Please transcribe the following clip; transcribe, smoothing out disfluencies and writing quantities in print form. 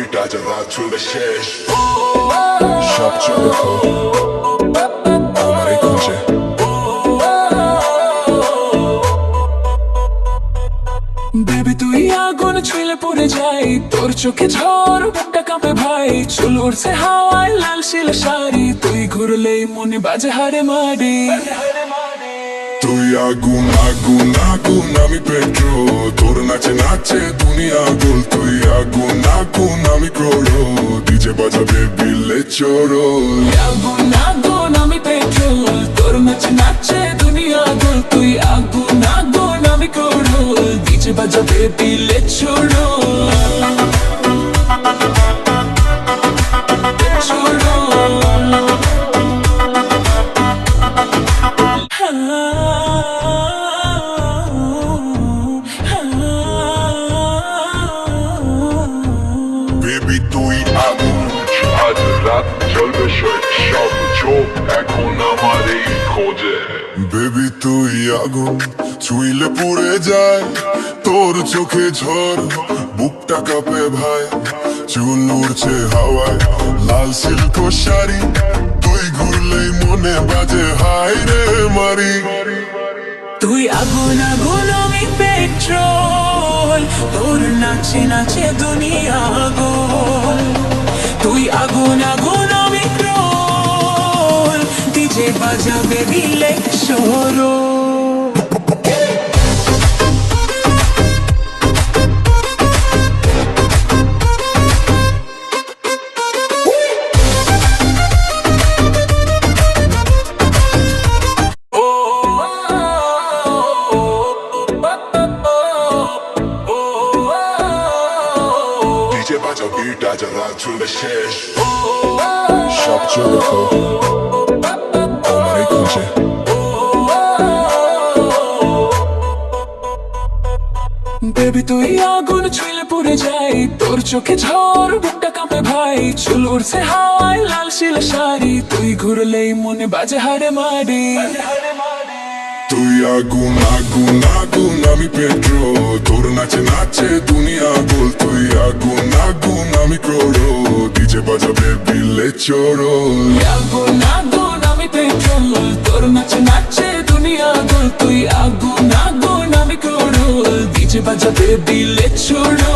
beat আজ রাত চলবে শেষ সব চলে আমার এই খুঁজে বেবি তুই আগুন ছুঁলে পড়ে যাই তোর চোখে ঝড় বুকটা কাঁপে ভাই চুল উড়ছে হাওয়ায় লাল শিলা শাড়ি তুই ঘুরলেই মনে বাজে হারে মারি তুই আগুন আগুন আগুন আমি পেট্রোল তোর নাচে নাচে দুনিয়া গোল তুই আগুন আগুন আমি ক্রোড়ো ডিজে বাজাবে বিলে চোরো আগুন আগুন আমি পেট্রোল তোর নাচে নাচে দুনিয়া গোল তুই আগুন আগুন আমি ক্রোড়ো ডিজে বাজাবে বিলে চোরো বেবি তুই আগুন আজ রাত চলবে সব চোখ এখন আমার এই খোঁজে বেবি তুই আগুন ছুঁইলে পুড়ে যায় তোর চোখে ঝড় বুকটা কাঁপে ভাই চুল উড়ছে হাওয়ায় লাল সিল্ক শাড়ি তুই ঘুরলেই মনে বাজে হাই রে মারি তুই আগুন আগুন আমি পেট্রোল তোর নাচে নাচে দুনিয়া গোল তুই আগুন আগুন আমি ক্রোল ডিজে বাজাবে দিলে সরো beat আজ রাত চলবে শেষ সব চলে আমার এই খুঁজে বেবি তুই আগুন ছুঁলে পড়ে যাই তোর চোখে ঝড় বুকটা কাঁপে ভাই চুল উড়ছে হাওয়ায় লাল শিলা শাড়ি তুই ঘুরলেই মনে বাজে হারে মারি তুই আগুন আগুন আগুন আমি পেট্রোল তোর নাচে নাচে দুনিয়া গোল তুই আগুন আগুন আমি ক্রোড়ো ডিজে বাজাবে বিলে চোরো আগুন আগুন আমি পেট্রোল তোর নাচে নাচে দুনিয়া গোল তুই আগুন আগুন আমি ক্রোড়ো ডিজে বাজাবে দিলে চোরো